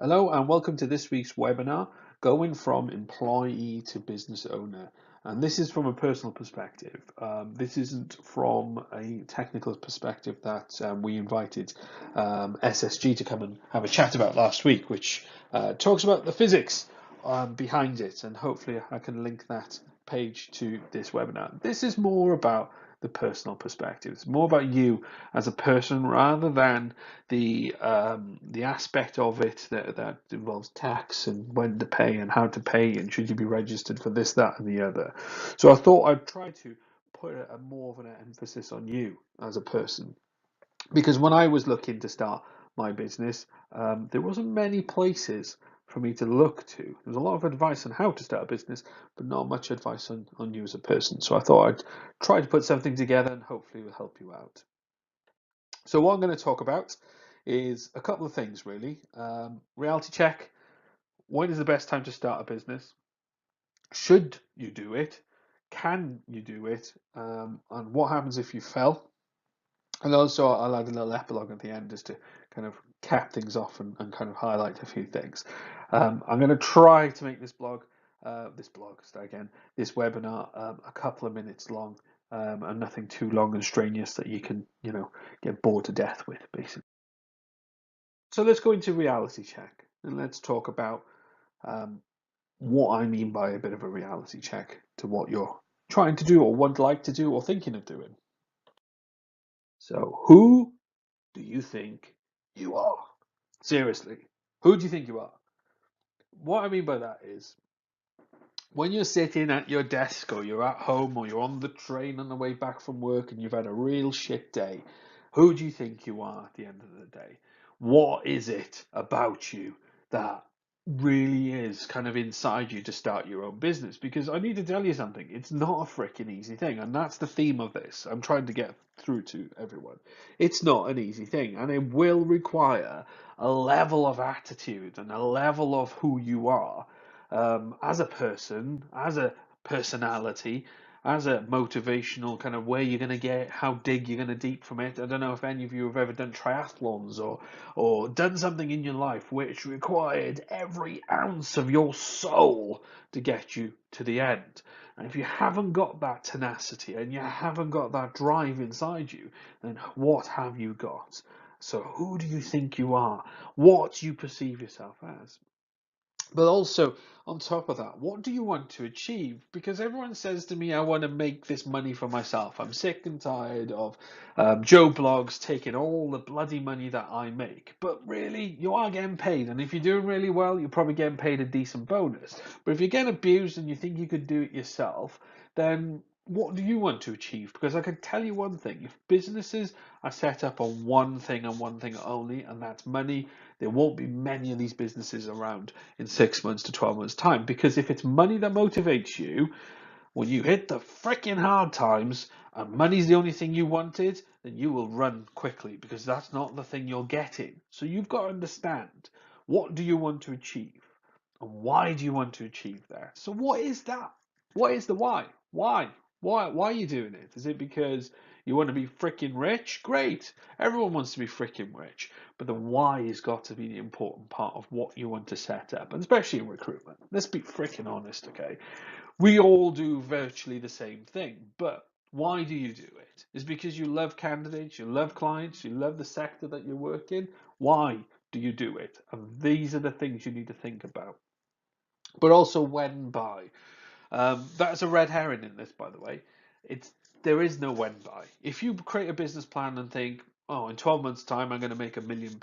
Hello and welcome to this week's webinar, Going from Employee to Business Owner. And this is from a personal perspective. This isn't from a technical perspective that we invited SSG to come and have a chat about last week, which talks about the physics behind it. And hopefully I can link that page to this webinar. This is more about the personal perspective. It's more about you as a person rather than the aspect of it that involves tax and when to pay and how to pay and should you be registered for this, that, and the other. So I thought I'd try to put a more of an emphasis on you as a person, because when I was looking to start my business, there wasn't many places for me to look to. There was a lot of advice on how to start a business, but not much advice on you as a person. So I thought I'd try to put something together and hopefully it will help you out. So what I'm going to talk about is a couple of things really. Reality check. When is the best time to start a business? Should you do it? Can you do it? And what happens if you fail? And also I'll add a little epilogue at the end just to kind of cap things off and kind of highlight a few things. I'm going to try to make this this webinar a couple of minutes long and nothing too long and strenuous that you can, get bored to death with, basically. So let's go into reality check and let's talk about what I mean by a bit of a reality check to what you're trying to do or would like to do or thinking of doing. So, who do you think you are? Seriously, who do you think you are? What I mean by that is when you're sitting at your desk or you're at home or you're on the train on the way back from work and you've had a real shit day, who do you think you are at the end of the day? What is it about you that really is kind of inside you to start your own business? Because I need to tell you something, it's not a freaking easy thing, and that's the theme of this. I'm trying to get through to everyone. It's not an easy thing, and it will require a level of attitude and a level of who you are as a person, as a personality, as a motivational kind of where you're going to get, how dig you're going to deep from it. I don't know if any of you have ever done triathlons or done something in your life which required every ounce of your soul to get you to the end. And if you haven't got that tenacity and you haven't got that drive inside you, then what have you got? So who do you think you are? What do you perceive yourself as? But also, on top of that, what do you want to achieve? Because everyone says to me, I want to make this money for myself. I'm sick and tired of Joe Blogs taking all the bloody money that I make. But really, you are getting paid. And if you're doing really well, you're probably getting paid a decent bonus. But if you're getting abused and you think you could do it yourself, then what do you want to achieve? Because I can tell you one thing, if businesses are set up on one thing and one thing only, and that's money, there won't be many of these businesses around in 6 months to 12 months time. Because if it's money that motivates you, when you hit the freaking hard times and money's the only thing you wanted, then you will run quickly because that's not the thing you're getting. So you've got to understand, what do you want to achieve? And why do you want to achieve that? So what is that? What is the why? Why? Why are you doing it? Is it because you want to be freaking rich? Great. Everyone wants to be freaking rich. But the why has got to be the important part of what you want to set up, and especially in recruitment. Let's be freaking honest, okay? We all do virtually the same thing, but why do you do it? Is it because you love candidates, you love clients, you love the sector that you work in? Why do you do it? And these are the things you need to think about. But also when by. That's a red herring in this, by the way. It's There is no when by. If you create a business plan and think, oh, in 12 months' time I'm going to make £1 million,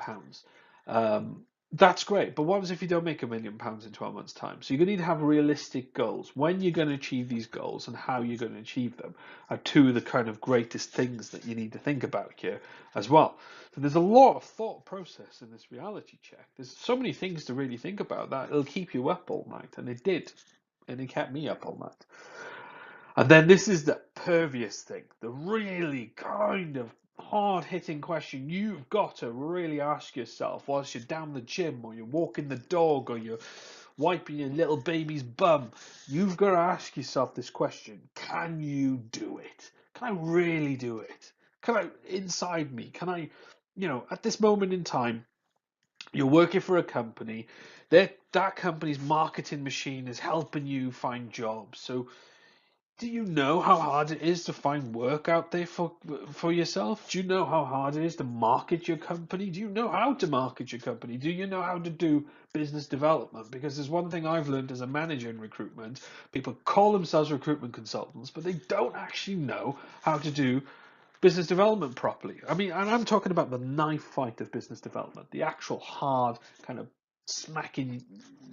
that's great. But what happens if you don't make £1 million in 12 months' time? So you're going to need to have realistic goals. When you're going to achieve these goals and how you're going to achieve them are two of the kind of greatest things that you need to think about here as well. So there's a lot of thought process in this reality check. There's so many things to really think about that it'll keep you up all night, and it did. And it kept me up all night. And then this is the pervious thing, the really kind of hard-hitting question you've got to really ask yourself whilst you're down the gym or you're walking the dog or you're wiping your little baby's bum. You've got to ask yourself this question: can you do it? Can I really do it? Can I, inside me, can I, at this moment in time, You're working for a company. That company's marketing machine is helping you find jobs. So do you know how hard it is to find work out there for yourself? Do you know how hard it is to market your company? Do you know how to market your company? Do you know how to do business development? Because there's one thing I've learned as a manager in recruitment. People call themselves recruitment consultants, but they don't actually know how to do business development properly. I mean, and I'm talking about the knife fight of business development, the actual hard kind of smacking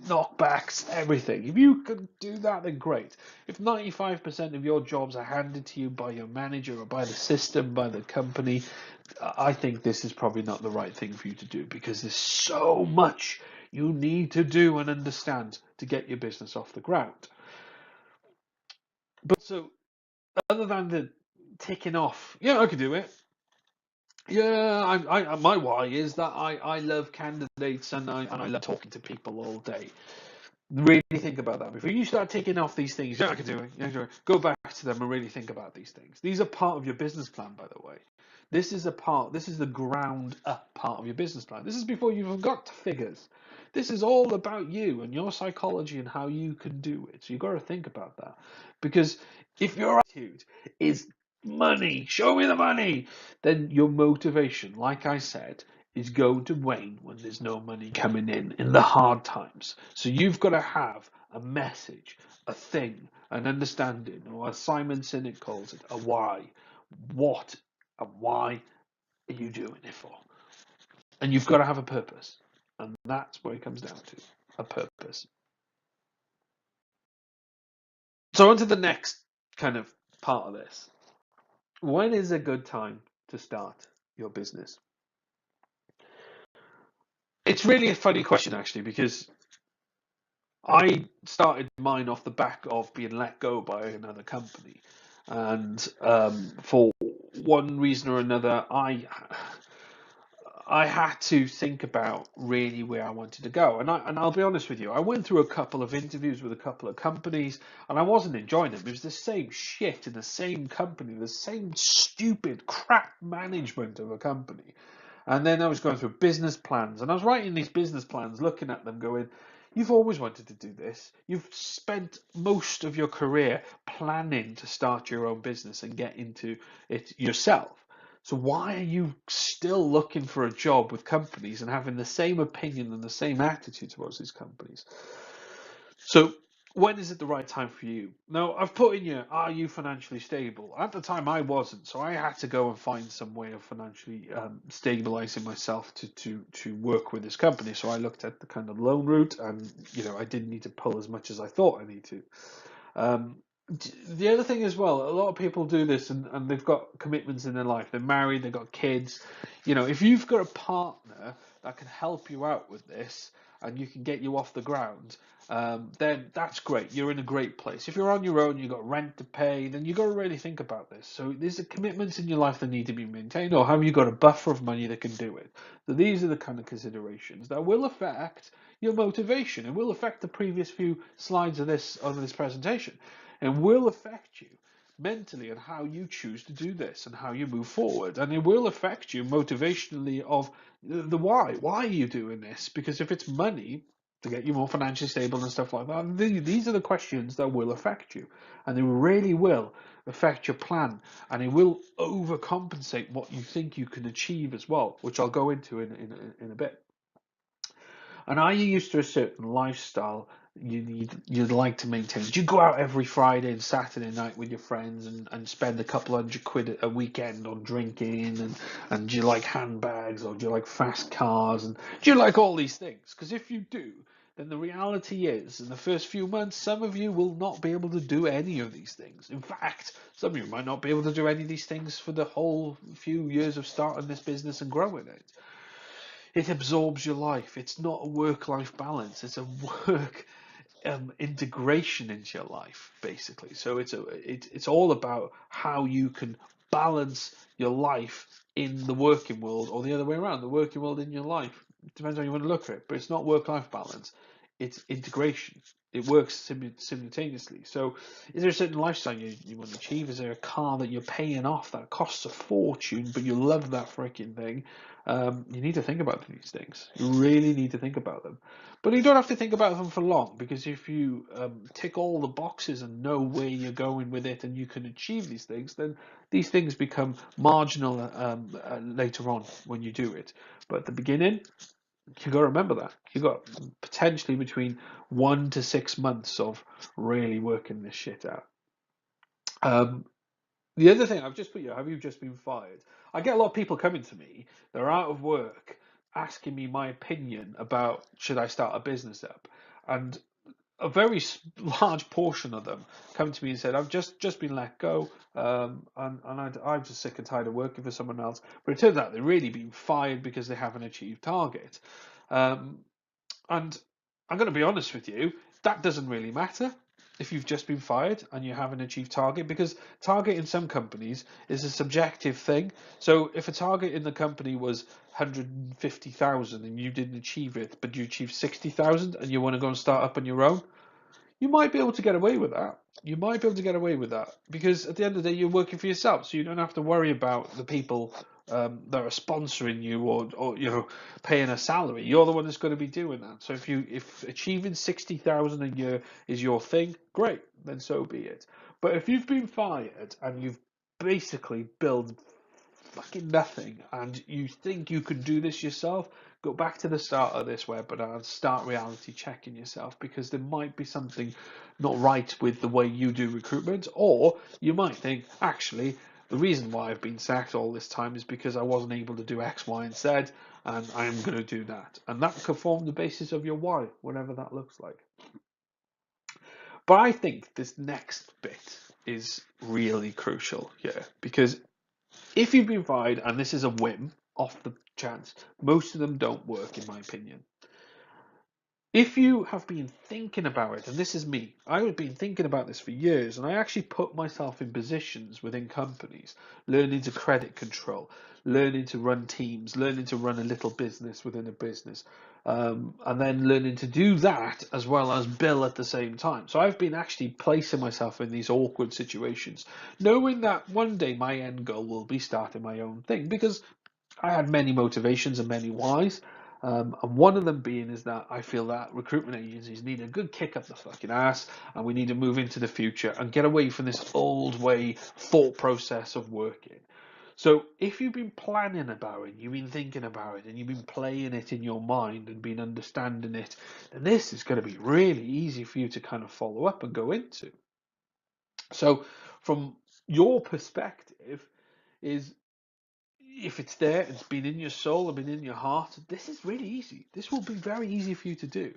knockbacks, everything. If you can do that, then great. If 95% of your jobs are handed to you by your manager or by the system, by the company, I think this is probably not the right thing for you to do, because there's so much you need to do and understand to get your business off the ground. But so, other than the ticking off, yeah, I could do it. Yeah, my why is that I love candidates, and I love talking to people all day. Really think about that before you start taking off these things. Yeah, I can do it. Yeah, I can do it. Go back to them and really think about these things. These are part of your business plan, by the way. This is a part. This is the ground up part of your business plan. This is before you've even got to figures. This is all about you and your psychology and how you can do it. So you've got to think about that, because if your attitude is money, show me the money, then your motivation, like I said, is going to wane when there's no money coming in the hard times. So you've got to have a message, a thing, an understanding, or as Simon Sinek calls it, a why. What and why are you doing it for? And you've got to have a purpose. And that's where it comes down to, a purpose. So on to the next kind of part of this. When is a good time to start your business? It's really a funny question, actually, because I started mine off the back of being let go by another company, and for one reason or another, I had to think about really where I wanted to go. And I'll be honest with you, I went through a couple of interviews with a couple of companies, and I wasn't enjoying them. It was the same shit in the same company, the same stupid crap management of a company. And then I was going through business plans, and I was writing these business plans, looking at them, going, you've always wanted to do this. You've spent most of your career planning to start your own business and get into it yourself. So why are you still looking for a job with companies and having the same opinion and the same attitude towards these companies? So when is it the right time for you? Now, I've put in here, are you financially stable? At the time, I wasn't, so I had to go and find some way of financially stabilizing myself to work with this company. So I looked at the kind of loan route, and I didn't need to pull as much as I thought I need to. Um, the other thing as well, a lot of people do this, and they've got commitments in their life. They're married, they've got kids. If you've got a partner that can help you out with this and you can get you off the ground, then that's great. You're in a great place. If you're on your own, you've got rent to pay, then you've got to really think about this. So there's commitments in your life that need to be maintained, or have you got a buffer of money that can do it? So these are the kind of considerations that will affect your motivation. It will affect the previous few slides of this presentation, and will affect you mentally and how you choose to do this and how you move forward. And it will affect you motivationally of the why. Why are you doing this? Because if it's money to get you more financially stable and stuff like that, these are the questions that will affect you, and they really will affect your plan, and it will overcompensate what you think you can achieve as well, which I'll go into in a bit. And are you used to a certain lifestyle you'd like to maintain? Do you go out every Friday and Saturday night with your friends and spend a couple £100 a weekend on drinking, and do you like handbags, or do you like fast cars, and do you like all these things? Because if you do, then the reality is, in the first few months, some of you will not be able to do any of these things. In fact, some of you might not be able to do any of these things for the whole few years of starting this business and growing it. It absorbs your life. It's not a work-life balance. It's a work integration into your life, basically. So it's all about how you can balance your life in the working world, or the other way around, the working world in your life. It depends how you want to look at it, but it's not work-life balance. it's integration. It works simultaneously. So, is there a certain lifestyle you want to achieve? Is there a car that you're paying off that costs a fortune, but you love that freaking thing? You need to think about these things. You really need to think about them. But you don't have to think about them for long, because if you tick all the boxes and know where you're going with it and you can achieve these things, then these things become marginal later on when you do it. But at the beginning, you got to remember that you got potentially between 1 to 6 months of really working this shit out. Um, the other thing I've just put you, have you just been fired? I get a lot of people coming to me, they're out of work, asking me my opinion about should I start a business up, and a very large portion of them come to me and said, I've just been let go, I'm just sick and tired of working for someone else. But it turns out they've really been fired because they haven't achieved target. Um, And I'm going to be honest with you, that doesn't really matter if you've just been fired and you haven't achieved target, because target in some companies is a subjective thing. So if a target in the company was 150,000 and you didn't achieve it, but you achieved 60,000 and you want to go and start up on your own, you might be able to get away with that. You might be able to get away with that because at the end of the day, you're working for yourself, so you don't have to worry about the people that are sponsoring you or paying a salary. You're the one that's going to be doing that. So if achieving 60,000 a year is your thing, great, then so be it. But if you've been fired and you've basically built fucking nothing and you think you can do this yourself, go back to the start of this webinar and start reality checking yourself, because there might be something not right with the way you do recruitment, or you might think, actually, the reason why I've been sacked all this time is because I wasn't able to do X, Y, and Z, and I'm going to do that. And that could form the basis of your why, whatever that looks like. But I think this next bit is really crucial here, because if you've been fired, and this is a whim, off the chance, most of them don't work, in my opinion. If you have been thinking about it, and this is me, I've been thinking about this for years, and I actually put myself in positions within companies, learning to credit control, learning to run teams, learning to run a little business within a business, and then learning to do that as well as bill at the same time. So I've been actually placing myself in these awkward situations, knowing that one day my end goal will be starting my own thing, because I had many motivations and many whys. And one of them being is that I feel that recruitment agencies need a good kick up the fucking ass, and we need to move into the future and get away from this old way thought process of working. So if you've been planning about it, you've been thinking about it, and you've been playing it in your mind and been understanding it, then this is going to be really easy for you to kind of follow up and go into. So from your perspective, is if it's there, it's been in your soul and been in your heart, this is really easy. This will be very easy for you to do.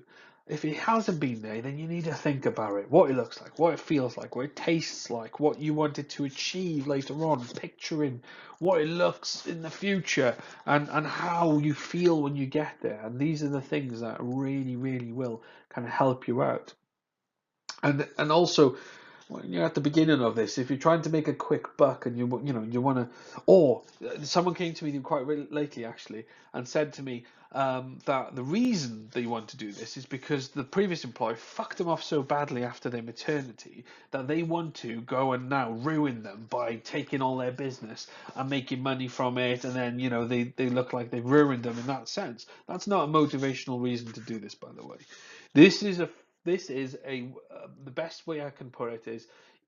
If it hasn't been there, then you need to think about it, what it looks like, what it feels like, what it tastes like, what you wanted to achieve later on, picturing what it looks in the future, and how you feel when you get there. And these are the things that really, really will kind of help you out. And also, when you're at the beginning of this, if you're trying to make a quick buck and you want to, or someone came to me quite lately actually and said to me that the reason they want to do this is because the previous employer fucked them off so badly after their maternity that they want to go and now ruin them by taking all their business and making money from it, and then they look like they've ruined them in that sense. That's not a motivational reason to do this, by the way. This is a the best way I can put it is,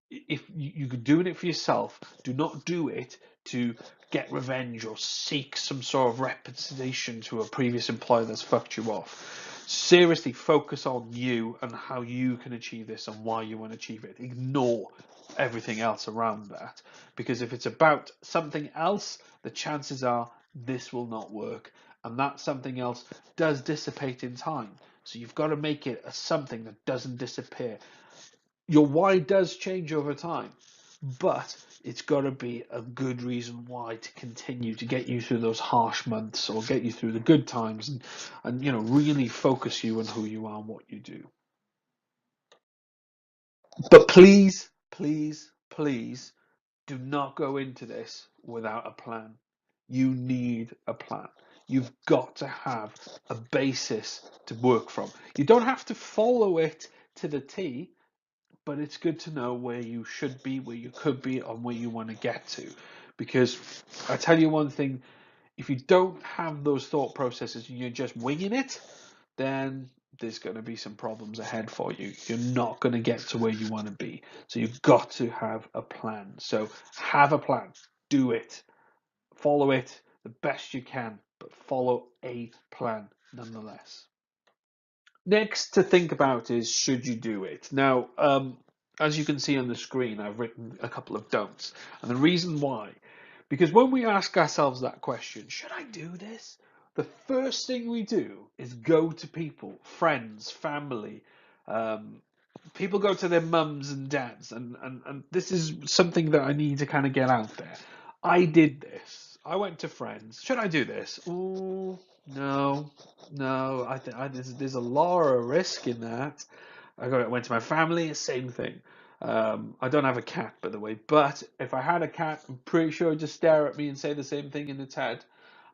if you're doing it for yourself, do not do it to get revenge or seek some sort of reputation to a previous employer that's fucked you off. Seriously, focus on you and how you can achieve this and why you want to achieve it. Ignore everything else around that, because if it's about something else, the chances are this will not work, and that something else does dissipate in time. So you've got to make it a something that doesn't disappear. Your why does change over time, but it's got to be a good reason why to continue to get you through those harsh months or get you through the good times, and really focus you on who you are and what you do. But please, please, please do not go into this without a plan. You need a plan. You've got to have a basis to work from. You don't have to follow it to the T, but it's good to know where you should be, where you could be, and where you want to get to. Because I tell you one thing, if you don't have those thought processes and you're just winging it, then there's going to be some problems ahead for you. You're not going to get to where you want to be. So you've got to have a plan. So have a plan. Do it. Follow it the best you can, but follow a plan nonetheless. Next to think about is, should you do it? Now, as you can see on the screen, I've written a couple of don'ts. And the reason why, because when we ask ourselves that question, should I do this? The first thing we do is go to people, friends, family. Um, People go to their mums and dads, and this is something that I need to kind of get out there. I did this. I went to friends. Should I do this? Ooh, no, no. There's a lot of risk in that. Went to my family, same thing. I don't have a cat, by the way, but if I had a cat, I'm pretty sure it'd just stare at me and say the same thing in its head.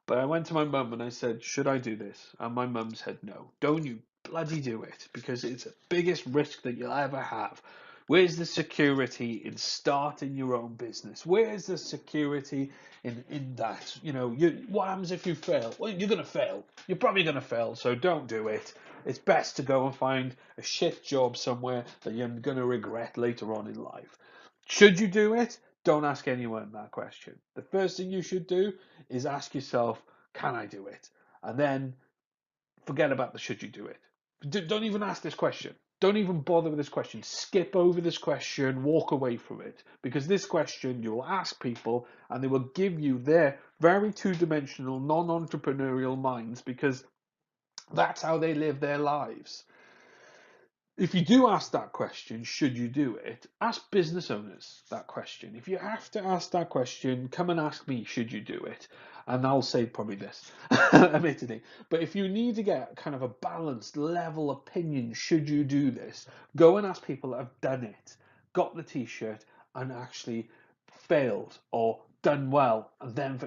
But I went to my mum and I said, should I do this? And my mum said, no, don't you bloody do it, because it's the biggest risk that you'll ever have. Where's the security in starting your own business? Where's the security in that? What happens if you fail? Well, you're going to fail. You're probably going to fail, so don't do it. It's best to go and find a shit job somewhere that you're going to regret later on in life. Should you do it? Don't ask anyone that question. The first thing you should do is ask yourself, can I do it? And then forget about the should you do it. Don't even ask this question. Don't even bother with this question. Skip over this question, walk away from it. Because this question you will ask people and they will give you their very two-dimensional, non-entrepreneurial minds, because that's how they live their lives. If you do ask that question, should you do it? Ask business owners that question. If you have to ask that question, come and ask me, should you do it? And I'll say probably this, admittedly. But if you need to get kind of a balanced level opinion, should you do this? Go and ask people that have done it, got the t-shirt, and actually failed or done well, and then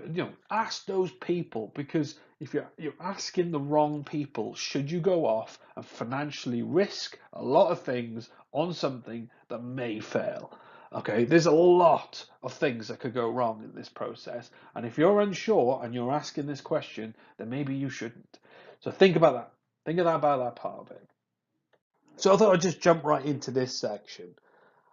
ask those people, because if you're asking the wrong people, should you go off and financially risk a lot of things on something that may fail? Okay, there's a lot of things that could go wrong in this process, and if you're unsure and you're asking this question, then maybe you shouldn't. So think about that. Think about that part of it. So I thought I'd just jump right into this section.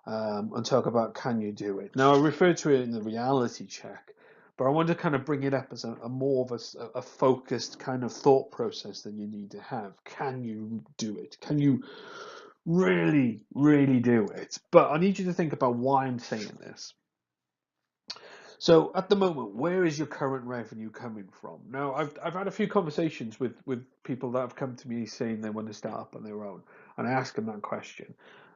And talk about, can you do it? Now, I referred to it in the reality check, but I want to kind of bring it up as a more of a focused kind of thought process that you need to have. Can you do it? Can you really, really do it? But I need you to think about why I'm saying this. So at the moment, where is your current revenue coming from? Now, I've had a few conversations with people that have come to me saying they want to start up on their own, and I ask them that question.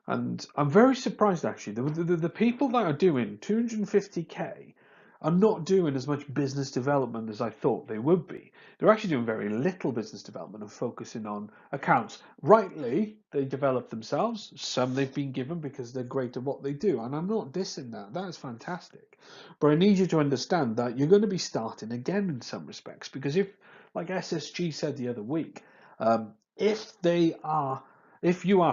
And I'm very surprised, actually. The people that are doing 250K are not doing as much business development as I thought they would be. They're actually doing very little business development and focusing on accounts. Rightly, they develop themselves. Some they've been given because they're great at what they do. And I'm not dissing that. That is fantastic. But I need you to understand that you're going to be starting again in some respects. Because if, like SSG said the other week, if you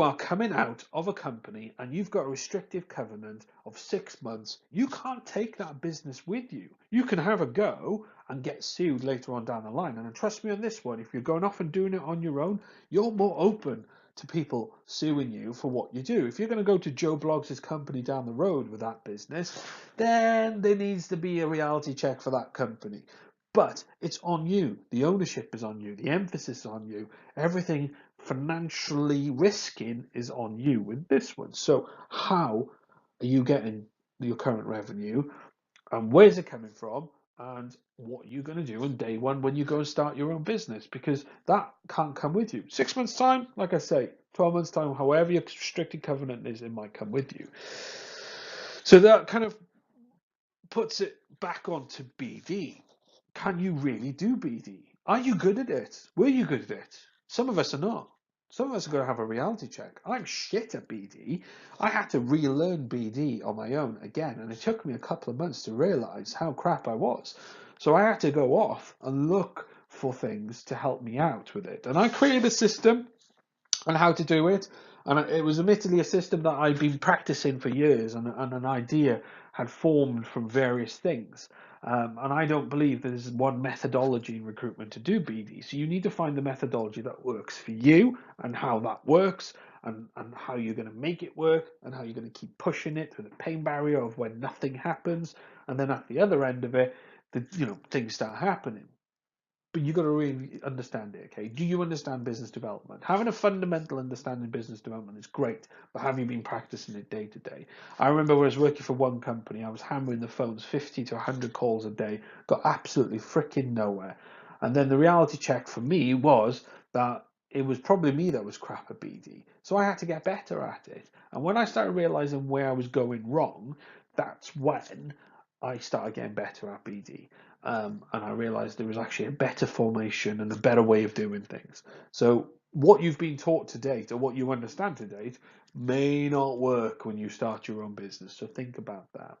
are coming out of a company and you've got a restrictive covenant of 6 months, you can't take that business with you. You can have a go and get sued later on down the line. And trust me on this one, if you're going off and doing it on your own, you're more open to people suing you for what you do. If you're going to go to Joe Bloggs' company down the road with that business, then there needs to be a reality check for that company. But it's on you. The ownership is on you. The emphasis is on you. Everything financially risking is on you with this one. So how are you getting your current revenue? And where's it coming from? And what are you going to do on day one when you go and start your own business? Because that can't come with you. 6 months' time, like I say, 12 months' time, however your restricted covenant is, it might come with you. So that kind of puts it back onto BD. Can you really do BD? Are you good at it? Were you good at it? Some of us are not. Some of us are going to have a reality check. I'm shit at BD. I had to relearn BD on my own again, and it took me a couple of months to realize how crap I was. So I had to go off and look for things to help me out with it. And I created a system on how to do it. And it was admittedly a system that I'd been practicing for years, and an idea had formed from various things. And I don't believe there's one methodology in recruitment to do BD. So you need to find the methodology that works for you and how that works, and how you're going to make it work, and how you're going to keep pushing it through the pain barrier of when nothing happens. And then at the other end of it, things start happening. But you got to really understand it, okay? Do you understand business development? Having a fundamental understanding of business development is great, but have you been practicing it day to day? I remember when I was working for one company, I was hammering the phones 50 to 100 calls a day, got absolutely freaking nowhere. And then the reality check for me was that it was probably me that was crap at BD. So I had to get better at it. And when I started realizing where I was going wrong, that's when I started getting better at BD. And I realized there was actually a better formation and a better way of doing things. So what you've been taught to date, or what you understand to date, may not work when you start your own business. So think about that.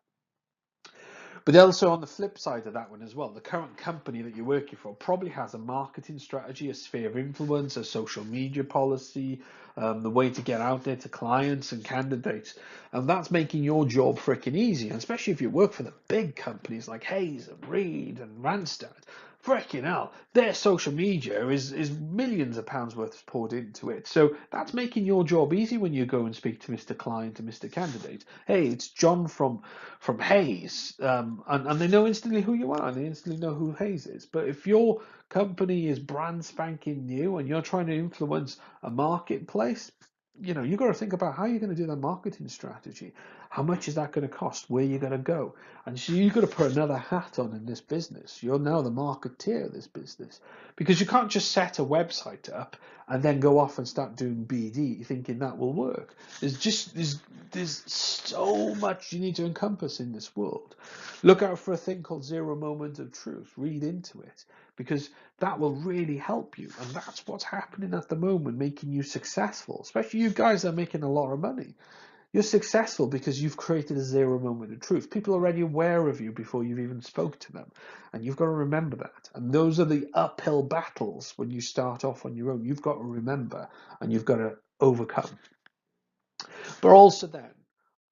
But also on the flip side of that one as well, the current company that you're working for probably has a marketing strategy, a sphere of influence, a social media policy, the way to get out there to clients and candidates. And that's making your job freaking easy, and especially if you work for the big companies like Hayes and Reed and Randstad. Freaking hell, their social media is millions of pounds worth poured into it. So that's making your job easy when you go and speak to Mr. Client and Mr. Candidate. Hey, it's John from Hayes, and they know instantly who you are, and they instantly know who Hayes is. But if your company is brand spanking new and you're trying to influence a marketplace, you've got to think about how you're going to do that marketing strategy. How much is that going to cost? Where you're going to go? And so you've got to put another hat on in this business. You're now the marketeer of this business, because you can't just set a website up and then go off and start doing BD thinking that will work. There's so much you need to encompass in this world. Look out for a thing called Zero Moment of Truth. Read into it, because that will really help you. And that's what's happening at the moment, making you successful, especially you guys that are making a lot of money. You're successful because you've created a zero moment of truth. People are already aware of you before you've even spoke to them. And you've got to remember that. And those are the uphill battles when you start off on your own. You've got to remember, and you've got to overcome. But also then,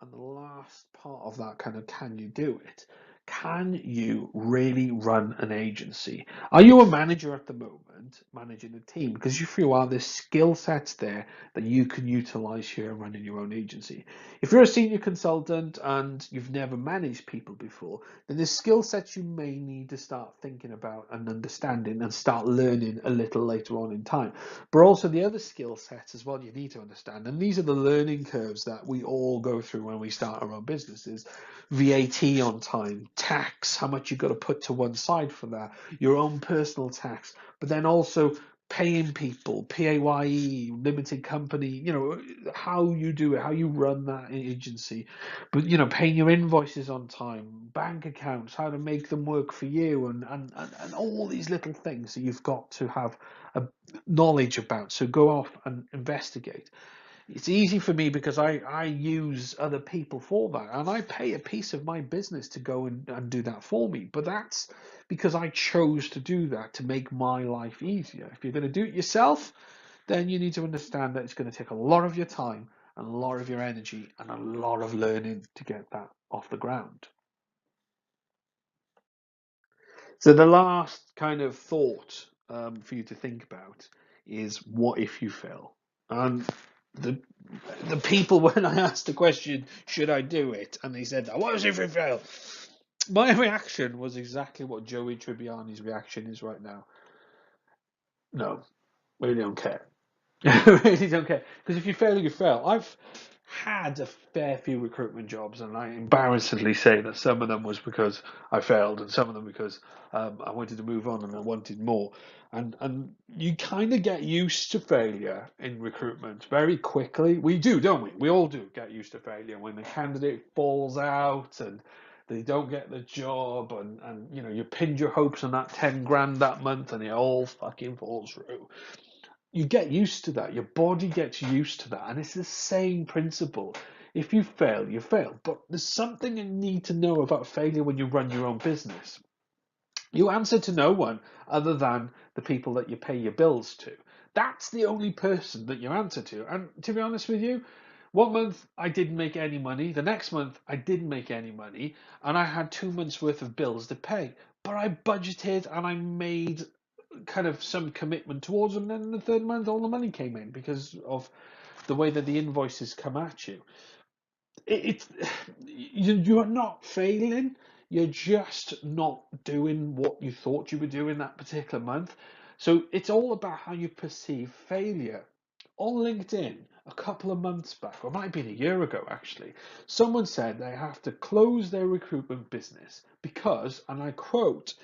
and the last part of that kind of, can you do it? Can you really run an agency? Are you a manager at the moment, managing a team? Because you feel, well, there's skill sets there that you can utilize here running your own agency. If you're a senior consultant and you've never managed people before, then there's skill sets you may need to start thinking about and understanding and start learning a little later on in time. But also the other skill sets as well you need to understand. And these are the learning curves that we all go through when we start our own businesses. VAT on time, tax, how much you've got to put to one side for that, your own personal tax, but then also paying people, PAYE, limited company, how you do it, how you run that agency, but, paying your invoices on time, bank accounts, how to make them work for you, and all these little things that you've got to have a knowledge about. So go off and investigate. It's easy for me because I use other people for that, and I pay a piece of my business to go and do that for me. But that's because I chose to do that to make my life easier. If you're going to do it yourself, then you need to understand that it's going to take a lot of your time and a lot of your energy and a lot of learning to get that off the ground. So the last kind of thought for you to think about is, what if you fail? And the the people, when I asked the question, should I do it, and they said, what if you fail? My reaction was exactly what Joey Tribbiani's reaction is right now. No, really don't care. Really don't care. Because if you fail, you fail. I've had a fair few recruitment jobs, and I embarrassedly say that some of them was because I failed, and some of them because I wanted to move on and I wanted more. And you kind of get used to failure in recruitment very quickly. We do, don't we? We all do get used to failure when the candidate falls out and they don't get the job, and you pinned your hopes on that 10 grand that month and it all fucking falls through. You get used to that. Your body gets used to that. And it's the same principle. If you fail, you fail. But there's something you need to know about failure when you run your own business. You answer to no one other than the people that you pay your bills to. That's the only person that you answer to. And to be honest with you, one month I didn't make any money. The next month I didn't make any money. And I had 2 months worth of bills to pay. But I budgeted and I made kind of some commitment towards them. And then the third month, all the money came in because of the way that the invoices come at you. It's you're not failing. You're just not doing what you thought you were doing that particular month. So it's all about how you perceive failure. On LinkedIn, a couple of months back, or it might have been a year ago actually, someone said they have to close their recruitment business because, and I quote,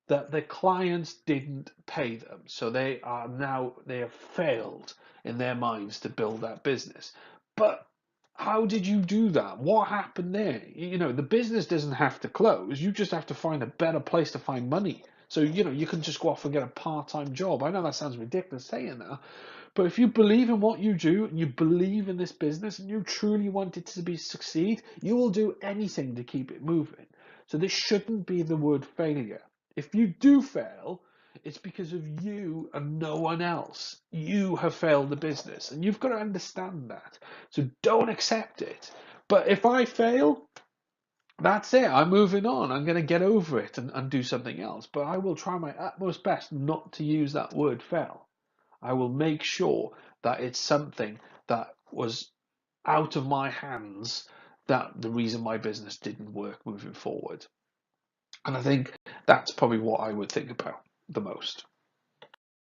that their clients didn't pay them. So they have failed in their minds to build that business. But how did you do that? What happened there? The business doesn't have to close. You just have to find a better place to find money. So, you can just go off and get a part-time job. I know that sounds ridiculous saying that, but if you believe in what you do and you believe in this business and you truly want it to be succeed, you will do anything to keep it moving. So this shouldn't be the word failure. If you do fail, it's because of you and no one else. You have failed the business and you've got to understand that. So don't accept it. But if I fail, that's it. I'm moving on. I'm going to get over it and do something else. But I will try my utmost best not to use that word fail. I will make sure that it's something that was out of my hands, that the reason my business didn't work moving forward. And I think that's probably what I would think about the most.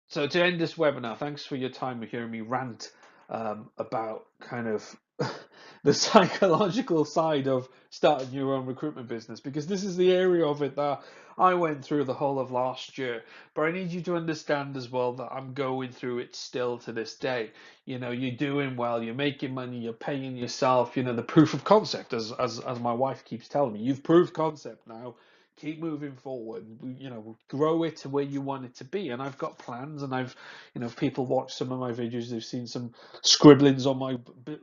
So to end this webinar, thanks for your time of hearing me rant about kind of the psychological side of starting your own recruitment business, because this is the area of it that I went through the whole of last year. But I need you to understand as well that I'm going through it still to this day. You're doing well, you're making money, you're paying yourself, the proof of concept, as my wife keeps telling me, you've proved concept now. Keep moving forward, grow it to where you want it to be. And I've got plans, and if people watch some of my videos, they've seen some scribblings on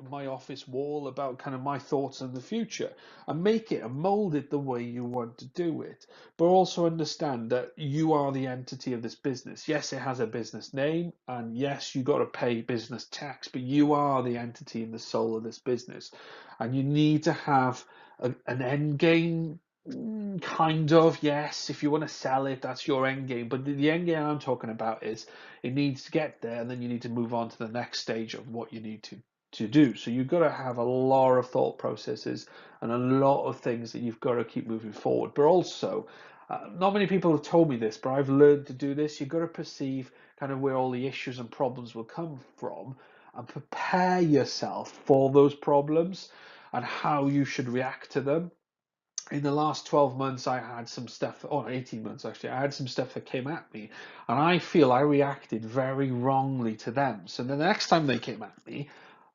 my office wall about kind of my thoughts on the future, and make it and mold it the way you want to do it. But also understand that you are the entity of this business. Yes, it has a business name, and yes, you got to pay business tax, but you are the entity and the soul of this business, and you need to have an end game. Kind of, yes. If you want to sell it, that's your end game. But the end game I'm talking about is it needs to get there, and then you need to move on to the next stage of what you need to do. So you've got to have a lot of thought processes and a lot of things that you've got to keep moving forward. But also, not many people have told me this, but I've learned to do this. You've got to perceive kind of where all the issues and problems will come from and prepare yourself for those problems and how you should react to them. In the last 12 months, I had some stuff, or 18 months actually, I had some stuff that came at me, and I feel I reacted very wrongly to them. So the next time they came at me,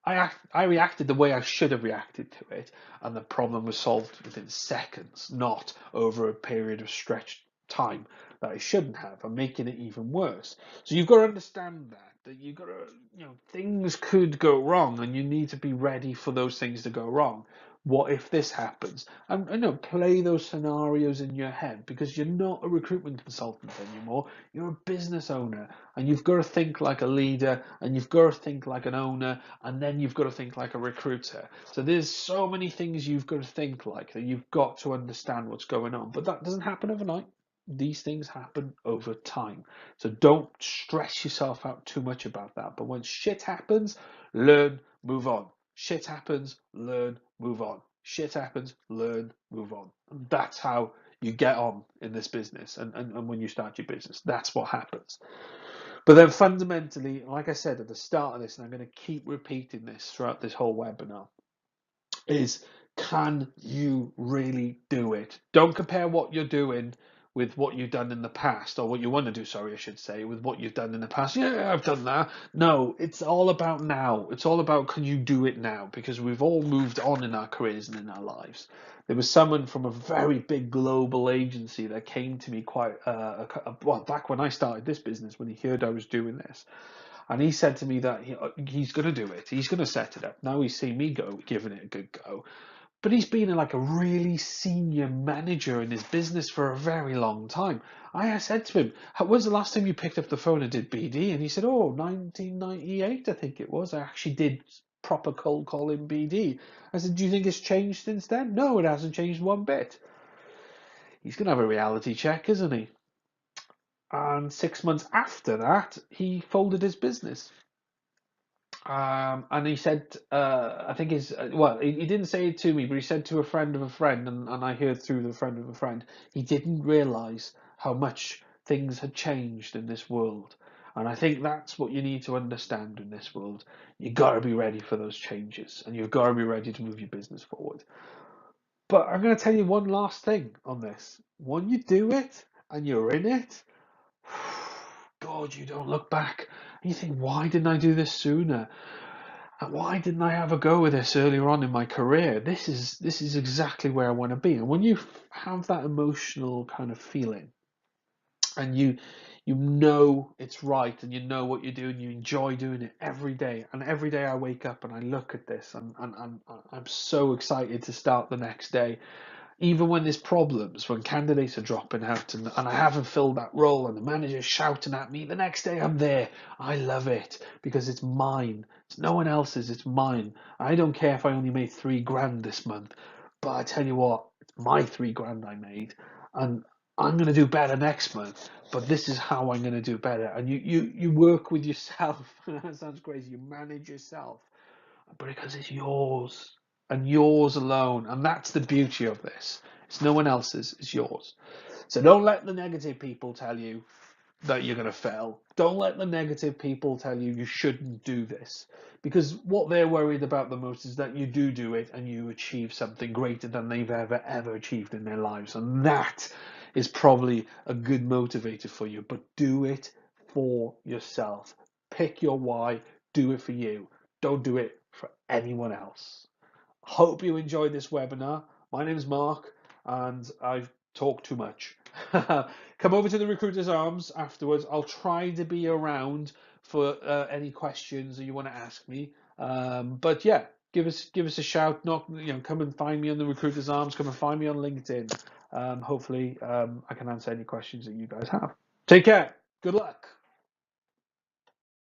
I reacted the way I should have reacted to it, and the problem was solved within seconds, not over a period of stretched time that I shouldn't have, and making it even worse. So you've got to understand that you've got to, things could go wrong, and you need to be ready for those things to go wrong. What if this happens? And play those scenarios in your head, because you're not a recruitment consultant anymore. You're a business owner, and you've got to think like a leader, and you've got to think like an owner, and then you've got to think like a recruiter. So there's so many things you've got to think like, that you've got to understand what's going on. But that doesn't happen overnight. These things happen over time. So don't stress yourself out too much about that. But when shit happens, learn, move on. Shit happens, learn, move on. Shit happens, learn, move on. And that's how you get on in this business. And when you start your business, that's what happens. But then fundamentally, like I said at the start of this, and I'm going to keep repeating this throughout this whole webinar, is, can you really do it? Don't compare what you're doing with what you've done in the past, or what you want to do, sorry, I should say, with what you've done in the past. Yeah, I've done that. No, it's all about now. It's all about, can you do it now? Because we've all moved on in our careers and in our lives. There was someone from a very big global agency that came to me quite well, back when I started this business, when he heard I was doing this. And he said to me that he's going to do it. He's going to set it up. Now he's seen me giving it a good go. But he's been like a really senior manager in his business for a very long time. I said to him, when's the last time you picked up the phone and did BD? And he said, oh, 1998, I think it was. I actually did proper cold calling BD. I said, do you think it's changed since then? No, it hasn't changed one bit. He's going to have a reality check, isn't he? And 6 months after that, he folded his business. And he said, I think he didn't say it to me, but he said to a friend of a friend, and I heard through the friend of a friend, he didn't realize how much things had changed in this world. And I think that's what you need to understand in this world. You got to be ready for those changes, and you've got to be ready to move your business forward. But I'm going to tell you one last thing on this. When you do it and you're in it, God, you don't look back and you think, why didn't I do this sooner? And why didn't I have a go with this earlier on in my career? This is exactly where I want to be. And when you have that emotional kind of feeling, and you know it's right, and you know what you're doing, you enjoy doing it every day. And every day I wake up and I look at this, and I'm so excited to start the next day. Even when there's problems, when candidates are dropping out and I haven't filled that role and the manager's shouting at me, the next day I'm there. I love it because it's mine. It's no one else's, it's mine. I don't care if I only made $3,000 this month, but I tell you what, it's my $3,000 I made, and I'm going to do better next month, but this is how I'm going to do better. And you work with yourself. That sounds crazy. You manage yourself because it's yours and yours alone. And that's the beauty of this. It's no one else's, it's yours. So don't let the negative people tell you that you're going to fail. Don't let the negative people tell you you shouldn't do this. Because what they're worried about the most is that you do it and you achieve something greater than they've ever achieved in their lives. And that is probably a good motivator for you. But do it for yourself. Pick your why. Do it for you. Don't do it for anyone else. Hope you enjoyed this webinar. My name is Mark, and I've talked too much. Come over to the Recruiter's Arms afterwards. I'll try to be around for any questions that you want to ask me. But yeah, give us a shout. Come and find me on the Recruiter's Arms. Come and find me on LinkedIn. Hopefully, I can answer any questions that you guys have. Take care. Good luck.